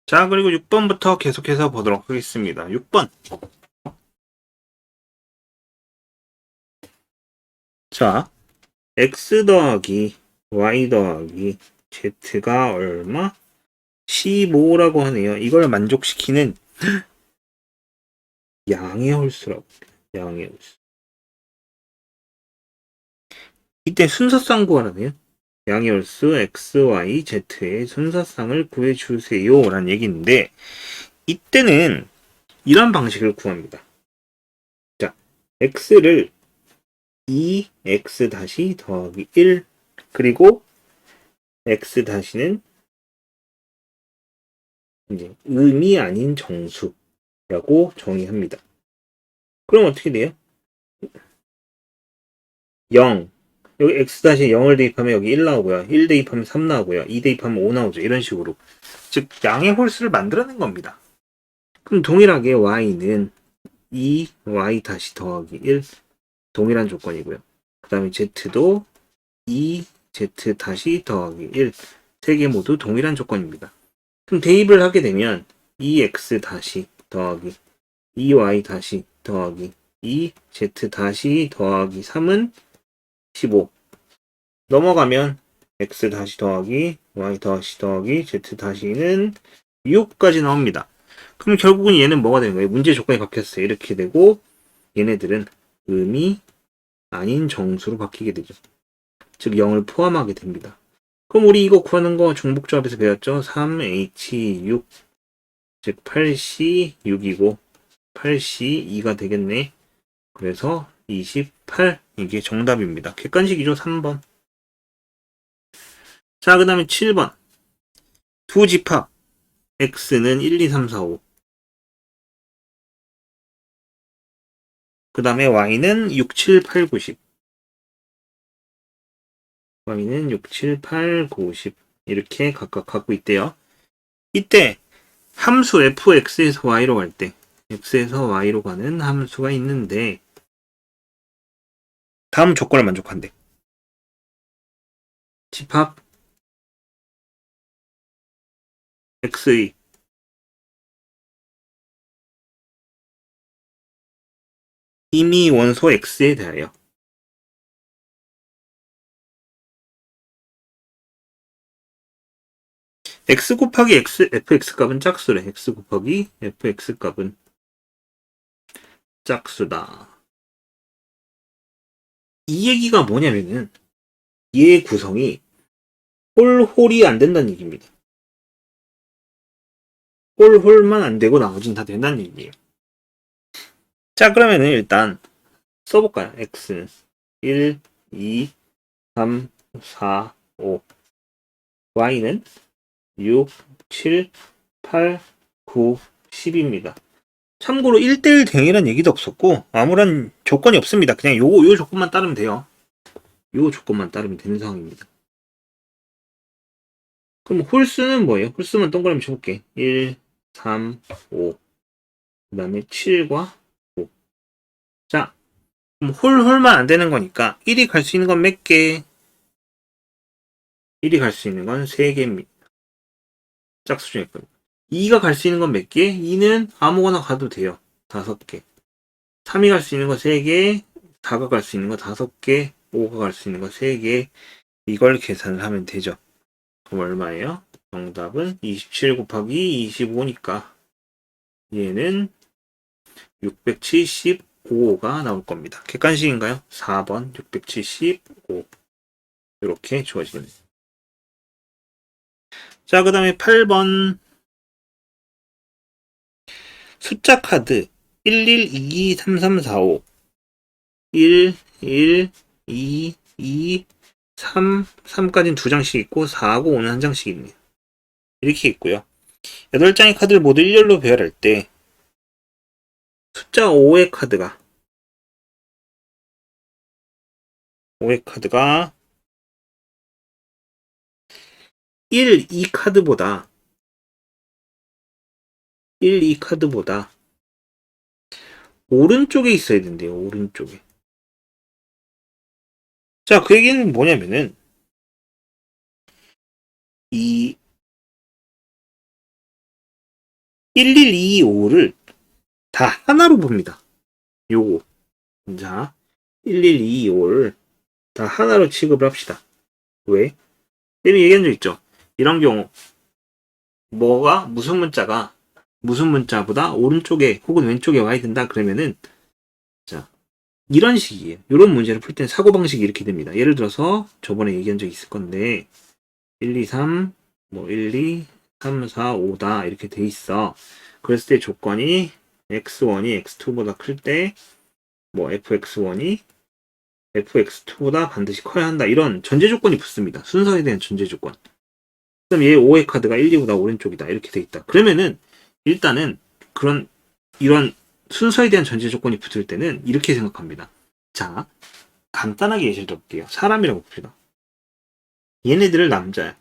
자, 그리고 6번부터 계속해서 보도록 하겠습니다. 6번. 자, x 더하기 y 더하기 z가 얼마? 15라고 하네요. 이걸 만족시키는 양의 홀수라고. 양의 홀수. 이때 순서상 구하라네요. 양의 홀수 x, y, z의 순서상을 구해주세요. 라는 얘기인데, 이때는 이런 방식을 구합니다. 자, x를 2x 다시 더하기 1 그리고 x 다시는 이제 음이 아닌 정수라고 정의합니다. 그럼 어떻게 돼요? 0. 여기 x 다시 0을 대입하면 여기 1 나오고요. 1 대입하면 3 나오고요. 2 대입하면 5 나오죠. 이런 식으로. 즉 양의 홀수를 만들어낸 겁니다. 그럼 동일하게 y는 2y 다시 더하기 1 동일한 조건이고요. 그 다음에 z도 2z 다시 더하기 1 세 개 모두 동일한 조건입니다. 그럼 대입을 하게 되면 2x 다시 더하기 2y 다시 더하기 2z 다시 더하기 3은 15 넘어가면 x 다시 더하기 y 다시 더하기 z 다시는 6까지 나옵니다. 그럼 결국은 얘는 뭐가 되는 거예요? 문제 조건이 바뀌었어요. 이렇게 되고 얘네들은 음이 아닌 정수로 바뀌게 되죠. 즉 0을 포함하게 됩니다. 그럼 우리 이거 구하는 거 중복조합에서 배웠죠? 3H6 즉 8C6이고 8C2가 되겠네. 그래서 28 이게 정답입니다. 객관식이죠. 3번. 자, 그 다음에 7번. 두 집합 x는 1, 2, 3, 4, 5. 그 다음에 y는 6, 7, 8, 9, 10. y는 6, 7, 8, 9, 10 이렇게 각각 갖고 있대요. 이때 함수 fx에서 y로 갈 때 x에서 y로 가는 함수가 있는데 다음 조건을 만족한대. 집합 x의 임의 원소 x에 대하여 x 곱하기 x, fx 값은 짝수래. x 곱하기 fx 값은 짝수다. 이 얘기가 뭐냐면은 얘의 구성이 홀홀이 안 된다는 얘기입니다. 홀홀만 안 되고 나머지는 다 된다는 얘기예요. 자, 그러면은 일단 써볼까요? x는 1, 2, 3, 4, 5 y는 6, 7, 8, 9, 10입니다. 참고로 1대1 대응이란 얘기도 없었고 아무런 조건이 없습니다. 그냥 요 조건만 따르면 돼요. 요 조건만 따르면 되는 상황입니다. 그럼 홀수는 뭐예요? 홀수만 동그라미 쳐볼게. 1, 3, 5. 그 다음에 7과 5. 자, 그럼 홀만 안 되는 거니까 1이 갈 수 있는 건 몇 개? 1이 갈 수 있는 건 3개입니다. 짝수 중에 거. 2가 갈 수 있는 건 몇 개? 2는 아무거나 가도 돼요. 5개. 3이 갈 수 있는 거 3개. 4가 갈 수 있는 거 5개. 5가 갈 수 있는 거 3개. 이걸 계산을 하면 되죠. 그럼 얼마예요? 정답은 27 곱하기 25니까 얘는 675가 나올 겁니다. 객관식인가요? 4번 675 이렇게 주어지겠네요. 자, 그 다음에 8번 숫자 카드 11, 22, 33, 45 1, 1, 2, 2, 3, 3까지는 2장씩 있고 4하고 5는 1장씩 있네요. 이렇게 있고요. 8장의 카드를 모두 일렬로 배열할 때 숫자 5의 카드가 1, 2 카드보다 1, 2 카드보다 오른쪽에 있어야 된대요. 오른쪽에. 자, 그 얘기는 뭐냐면은 이 11225를 다 하나로 봅니다. 요거. 자, 11225를 다 하나로 취급을 합시다. 왜? 때문에 얘기한 적 있죠. 이런 경우 무슨 문자가 무슨 문자보다 오른쪽에 혹은 왼쪽에 와야 된다 그러면은 자 이런 식이에요. 이런 문제를 풀 때는 사고방식이 이렇게 됩니다. 예를 들어서 저번에 얘기한 적 있을 건데 1, 2, 3, 1, 2, 3, 4, 5다 이렇게 돼 있어. 그랬을 때 조건이 x1이 x2보다 클 때 fx1이 fx2보다 반드시 커야 한다. 이런 전제 조건이 붙습니다. 순서에 대한 전제 조건. 그럼 얘 5의 카드가 1, 2보다 오른쪽이다. 이렇게 돼 있다. 그러면은 일단은 이런 순서에 대한 전제 조건이 붙을 때는 이렇게 생각합니다. 자, 간단하게 예시를 들어볼게요. 사람이라고 봅시다. 얘네들을 남자야.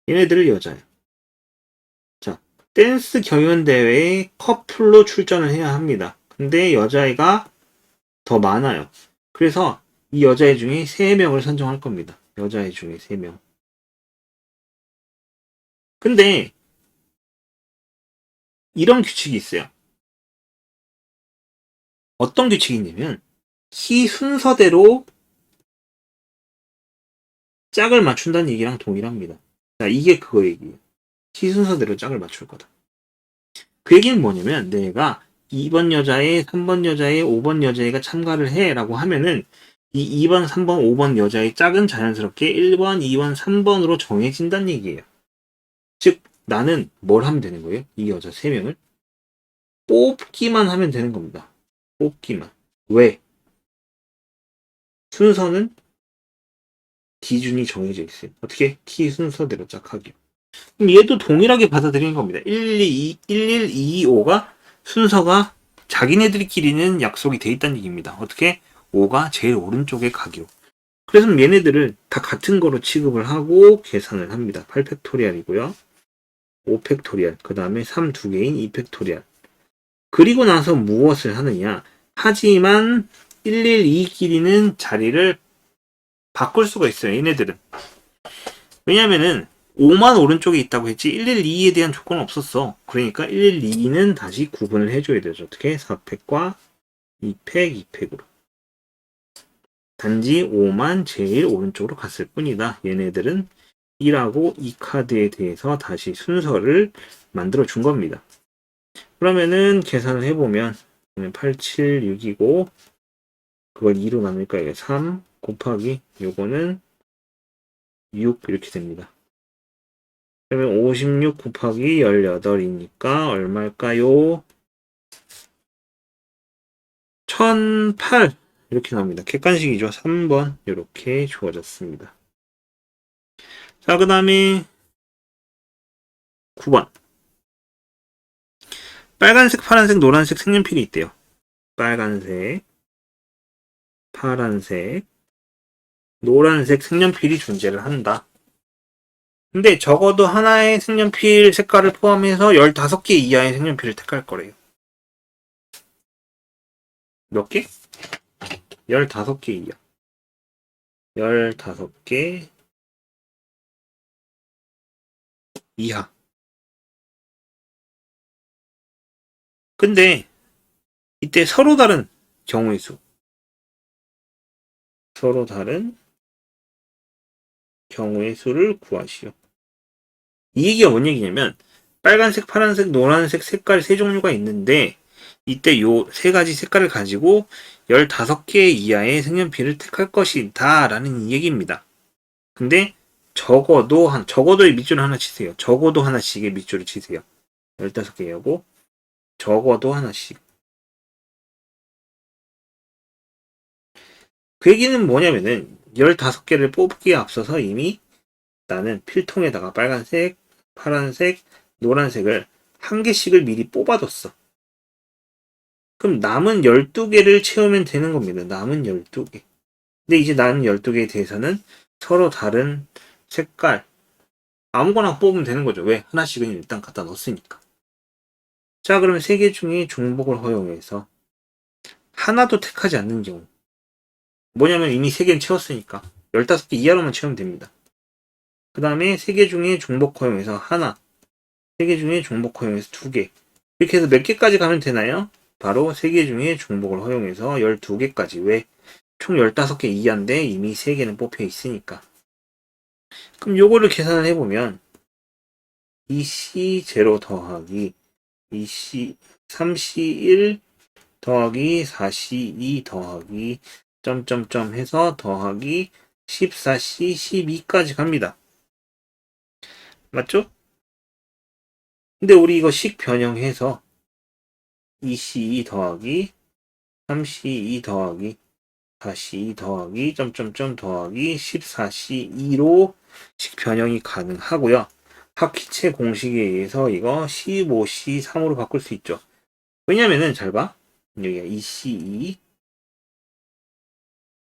얘네들을 여자야. 자, 댄스 경연대회에 커플로 출전을 해야 합니다. 근데 여자애가 더 많아요. 그래서 이 여자애 중에 3명을 선정할 겁니다. 여자애 중에 3명. 근데 이런 규칙이 있어요. 어떤 규칙이 있냐면 키 순서대로 짝을 맞춘다는 얘기랑 동일합니다. 자, 이게 그거 얘기예요. 키 순서대로 짝을 맞출 거다. 그 얘기는 뭐냐면 내가 2번 여자애, 3번 여자애, 5번 여자애가 참가를 해 라고 하면은 이 2번, 3번, 5번 여자의 짝은 자연스럽게 1번, 2번, 3번으로 정해진다는 얘기예요. 즉 나는 뭘 하면 되는 거예요? 이 여자 3명을 뽑기만 하면 되는 겁니다. 뽑기만. 왜? 순서는 기준이 정해져 있어요. 어떻게? 키 순서대로 짝하기요. 그럼 얘도 동일하게 받아들이는 겁니다. 11225가 순서가 자기네들끼리는 약속이 돼 있다는 얘기입니다. 어떻게? 5가 제일 오른쪽에 가기로. 그래서 얘네들을 다 같은 거로 취급을 하고 계산을 합니다. 8팩토리얼이고요. 5팩토리얼, 그 다음에 3 두 개인 2팩토리얼. 그리고 나서 무엇을 하느냐? 하지만 112끼리는 자리를 바꿀 수가 있어요. 얘네들은. 왜냐면은 5만 오른쪽에 있다고 했지 112에 대한 조건은 없었어. 그러니까 112는 다시 구분을 해줘야 되죠. 어떻게? 4팩과 2팩, 2팩으로. 단지 5만 제일 오른쪽으로 갔을 뿐이다. 얘네들은 1하고 2카드에 대해서 다시 순서를 만들어 준 겁니다. 그러면은 계산을 해보면 8, 7, 6이고 그걸 2로 나누니까 3 곱하기 요거는 6 이렇게 됩니다. 그러면 56 곱하기 18이니까 얼마일까요? 1008 이렇게 나옵니다. 객관식이죠. 3번 이렇게 주어졌습니다. 자, 그 다음에 9번 빨간색, 파란색, 노란색 색연필이 있대요. 빨간색, 파란색, 노란색 색연필이 존재를 한다. 근데 적어도 하나의 색연필 색깔을 포함해서 15개 이하의 색연필을 택할 거래요. 몇 개? 15개 이하. 15개 이하. 근데 이때 서로 다른 경우의 수. 서로 다른 경우의 수를 구하시오. 이 얘기가 뭔 얘기냐면 빨간색, 파란색, 노란색 색깔 세 종류가 있는데 이때 요 세 가지 색깔을 가지고 15개 이하의 색연필을 택할 것이다 라는 얘기입니다. 근데 적어도의 밑줄을 하나 치세요. 적어도 하나씩의 밑줄을 치세요. 15개하고 적어도 하나씩. 그 얘기는 뭐냐면은 15개를 뽑기에 앞서서 이미 나는 필통에다가 빨간색, 파란색, 노란색을 한 개씩을 미리 뽑아뒀어. 그럼 남은 12개를 채우면 되는 겁니다. 남은 12개. 근데 이제 남은 12개에 대해서는 서로 다른 색깔, 아무거나 뽑으면 되는 거죠. 왜? 하나씩은 일단 갖다 넣었으니까. 자, 그러면 3개 중에 중복을 허용해서 하나도 택하지 않는 경우. 뭐냐면 이미 3개는 채웠으니까 15개 이하로만 채우면 됩니다. 그 다음에 3개 중에 중복 허용해서 하나, 3개 중에 중복 허용해서 2개. 이렇게 해서 몇 개까지 가면 되나요? 바로 3개 중에 중복을 허용해서 12개까지. 왜? 총 15개 이하인데 이미 3개는 뽑혀 있으니까. 그럼 요거를 계산을 해보면 2C0 더하기 2C 3C1 더하기 4C2 더하기 점점점 해서 더하기 14C 12까지 갑니다. 맞죠? 근데 우리 이거 식 변형해서 2C2 더하기 3C2 더하기 4C2 더하기 점점점 더하기 14C2로 식 변형이 가능하고요. 합기체 공식에 의해서 이거 15C3으로 바꿀 수 있죠. 왜냐면은 잘 봐. 여기가 2C2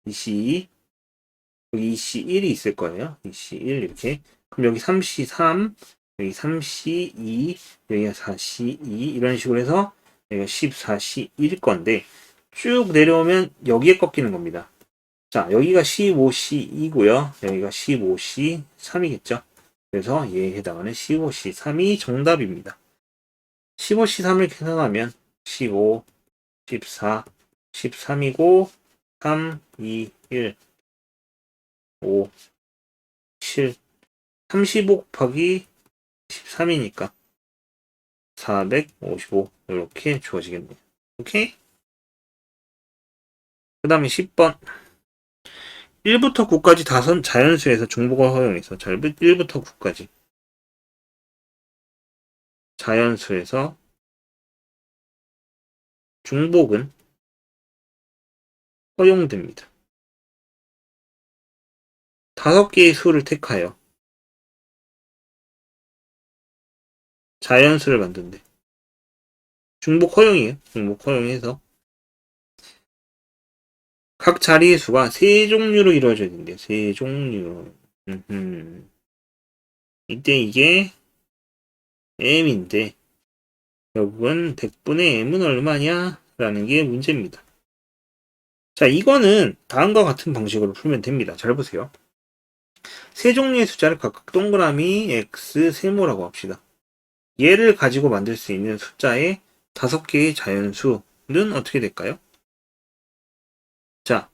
2C2 여기 2C1이 있을 거예요. 2C1 이렇게. 그럼 여기 3C3 여기 3C2 여기가 4C2 이런 식으로 해서 여기가 14C1일 건데 쭉 내려오면 여기에 꺾이는 겁니다. 자, 여기가 15C2고요. 여기가 15C3이겠죠. 그래서 얘에 해당하는 15C3이 정답입니다. 15C3을 계산하면 15, 14, 13이고 3, 2, 1, 5, 7, 35 곱하기 13이니까 455 이렇게 주어지겠네요. 오케이? 그 다음에 10번 1부터 9까지 다선 자연수에서 중복을 허용해서 1부터 9까지 자연수에서 중복은 허용됩니다. 5개의 수를 택하여 자연수를 만든대. 중복 허용이에요. 중복 허용해서 각 자리의 수가 3종류로 이루어져야 된대요. 3종류. 이때 이게 m인데 결국은 100분의 m은 얼마냐? 라는 게 문제입니다. 자, 이거는 다음과 같은 방식으로 풀면 됩니다. 잘 보세요. 3종류의 숫자를 각각 동그라미 x 세모라고 합시다. 얘를 가지고 만들 수 있는 숫자의 5개의 자연수는 어떻게 될까요? 자,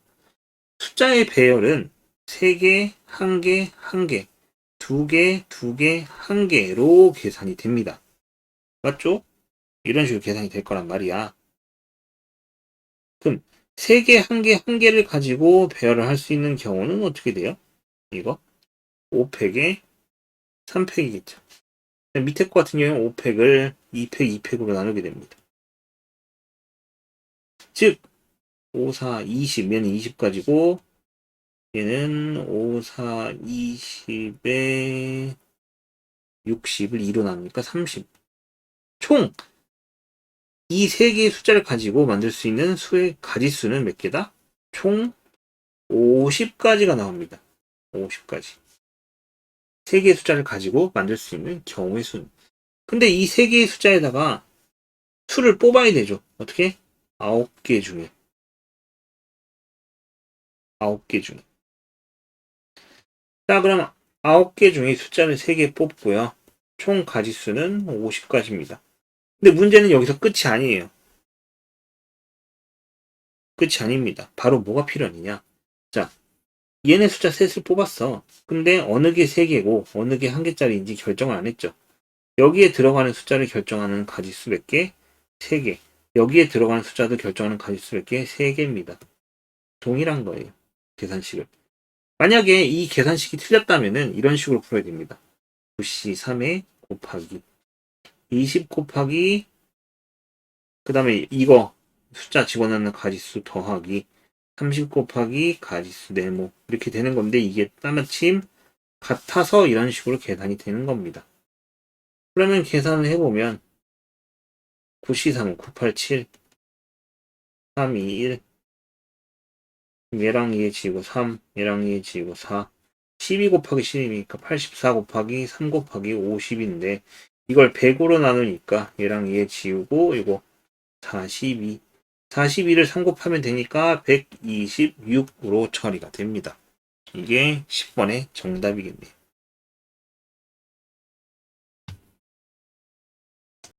숫자의 배열은 3개, 1개, 1개, 2개, 2개, 1개로 계산이 됩니다. 맞죠? 이런 식으로 계산이 될 거란 말이야. 그럼 3개, 1개, 1개를 가지고 배열을 할 수 있는 경우는 어떻게 돼요? 이거 5팩에 3팩이겠죠. 밑에 거 같은 경우는 5팩을 2팩, 2팩으로 나누게 됩니다. 즉 5, 4, 20, 얘는 20 가지고 얘는 5, 4, 20에 60을 2로 나누니까 30. 총 이 3개의 숫자를 가지고 만들 수 있는 수의 가지수는 몇 개다? 총 50가지가 나옵니다. 50가지. 3개의 숫자를 가지고 만들 수 있는 경우의 수는. 근데 이 3개의 숫자에다가 수를 뽑아야 되죠. 어떻게? 9개 중에. 9개 중에. 자, 그럼 9개 중에 숫자를 3개 뽑고요. 총 가지수는 50가지입니다. 근데 문제는 여기서 끝이 아니에요. 끝이 아닙니다. 바로 뭐가 필요하느냐. 자, 얘네 숫자 셋을 뽑았어. 근데 어느 게 3개고 어느 게 1개짜리인지 결정을 안 했죠. 여기에 들어가는 숫자를 결정하는 가지수 몇 개? 3개. 여기에 들어가는 숫자도 결정하는 가지수 몇 개? 3개입니다. 동일한 거예요. 계산식을. 만약에 이 계산식이 틀렸다면은 이런 식으로 풀어야 됩니다. 9C3에 곱하기 20 곱하기 그 다음에 이거 숫자 집어넣는 가지수 더하기 30 곱하기 가지수 네모 이렇게 되는 건데 이게 따마침 같아서 이런 식으로 계산이 되는 겁니다. 그러면 계산을 해보면 9C3은 987 321 얘랑 얘 지우고 3 얘랑 얘 지우고 4 12 곱하기 12니까 84 곱하기 3 곱하기 50인데 이걸 100으로 나누니까 얘랑 얘 지우고 이거 42 42를 3 곱하면 되니까 126으로 처리가 됩니다. 이게 10번의 정답이겠네요.